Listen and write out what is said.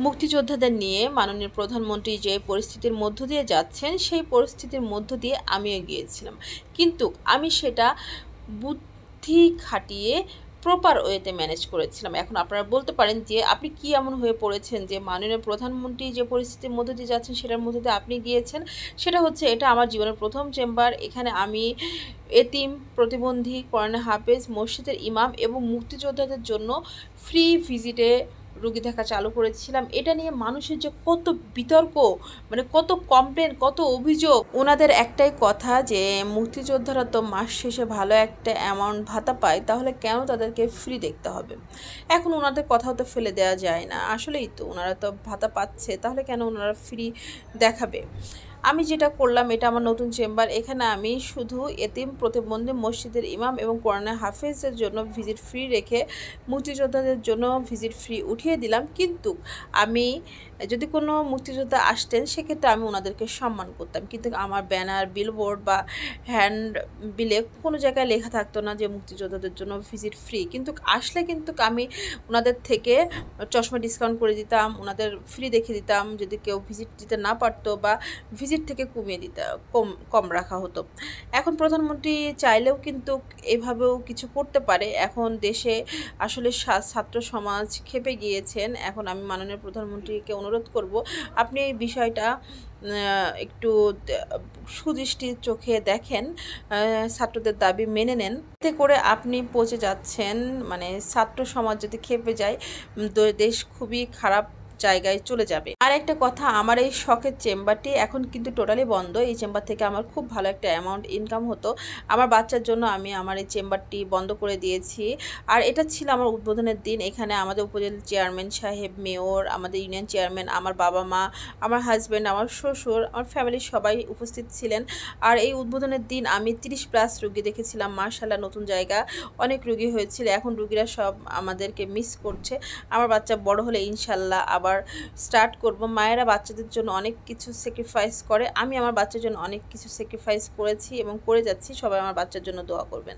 মুক্তিযোদ্ধাদের নিয়ে মাননীয় প্রধানমন্ত্রী যে পরিস্থিতির মধ্য দিয়ে যাচ্ছেন সেই পরিস্থিতির মধ্য দিয়ে আমিও গিয়েছিলাম, কিন্তু আমি সেটা বুদ্ধি খাটিয়ে প্রপার ওয়েতে ম্যানেজ করেছিলাম। এখন আপনারা বলতে পারেন যে আপনি কি এমন হয়ে পড়েছেন যে মাননীয় প্রধানমন্ত্রী যে পরিস্থিতির মধ্য দিয়ে যাচ্ছেন সেটার মধ্যে দিয়ে আপনি গিয়েছেন। সেটা হচ্ছে এটা আমার জীবনের প্রথম চেম্বার। এখানে আমি এতিম, প্রতিবন্ধী, কোরআনে হাফেজ, মসজিদের ইমাম এবং মুক্তিযোদ্ধাদের জন্য ফ্রি ভিজিটে রুগী দেখা চালু করেছিলাম। এটা নিয়ে মানুষের যে কত বিতর্ক, মানে কত কমপ্লেন, কত অভিযোগ। ওনাদের একটাই কথা যে মুক্তিযোদ্ধারা তো মাস শেষে ভালো একটা অ্যামাউন্ট ভাতা পায়, তাহলে কেন তাদেরকে ফ্রি দেখতে হবে। এখন ওনাদের কথাও তো ফেলে দেওয়া যায় না, আসলেই তো ওনারা তো ভাতা পাচ্ছে, তাহলে কেন ওনারা ফ্রি দেখাবে। আমি যেটা করলাম, এটা আমার নতুন চেম্বার। এখানে আমি শুধু এতিম, প্রতিবন্ধী, মসজিদের ইমাম এবং কোরআনে হাফেজের জন্য ভিজিট ফ্রি রেখে মুক্তিযোদ্ধাদের জন্য ভিজিট ফ্রি উঠিয়ে দিলাম। কিন্তু আমি যদি কোনো মুক্তিযোদ্ধা আসতেন সেক্ষেত্রে আমি ওনাদেরকে সম্মান করতাম, কিন্তু আমার ব্যানার, বিলবোর্ড বা হ্যান্ড বিলে কোনো জায়গায় লেখা থাকতো না যে মুক্তিযোদ্ধাদের জন্য ভিজিট ফ্রি। কিন্তু আসলে কিন্তু আমি ওনাদের থেকে চশমা ডিসকাউন্ট করে দিতাম, ওনাদের ফ্রি দেখে দিতাম যদি কেউ ভিজিট দিতে না পারতো, বা ভিজিট থেকে কমিয়ে দিতে কম রাখা হতো। এখন প্রধানমন্ত্রী চাইলেও কিন্তু এভাবেও কিছু করতে পারে। এখন দেশে আসলে ছাত্র সমাজ খেপে গিয়েছেন। এখন আমি মাননীয় প্রধানমন্ত্রীকে অনুরোধ করব, আপনি এই বিষয়টা একটু সুদৃষ্টির চোখে দেখেন, ছাত্রদের দাবি মেনে নেন। এতে করে আপনি পৌঁছে যাচ্ছেন, মানে ছাত্র সমাজ যদি খেপে যায় দেশ খুবই খারাপ জায়গায় চলে যাবে। আর একটা কথা, আমার এই শখের চেম্বারটি এখন কিন্তু টোটালি বন্ধ। এই চেম্বার থেকে আমার খুব ভালো একটা অ্যামাউন্ট ইনকাম হতো। আমার বাচ্চার জন্য আমি আমার এই চেম্বারটি বন্ধ করে দিয়েছি। আর এটা ছিল আমার উদ্বোধনের দিন। এখানে আমাদের উপজেলা চেয়ারম্যান সাহেব, মেয়র, আমাদের ইউনিয়ন চেয়ারম্যান, আমার বাবা মা, আমার হাজব্যান্ড, আমার শ্বশুর, আমার ফ্যামিলির সবাই উপস্থিত ছিলেন। আর এই উদ্বোধনের দিন আমি 30+ রুগী দেখেছিলাম। মাশাআল্লাহ, নতুন জায়গা, অনেক রুগী হয়েছিল। এখন রুগীরা সব আমাদেরকে মিস করছে। আমার বাচ্চা বড় হলে ইনশাল্লাহ আবার স্টার্ট করব। মায়েরা বাচ্চাদের জন্য অনেক কিছু স্যাক্রিফাইস করে, আমি আমার বাচ্চার জন্য অনেক কিছু স্যাক্রিফাইস করেছি এবং করে যাচ্ছি। সবাই আমার বাচ্চার জন্য দোয়া করবেন।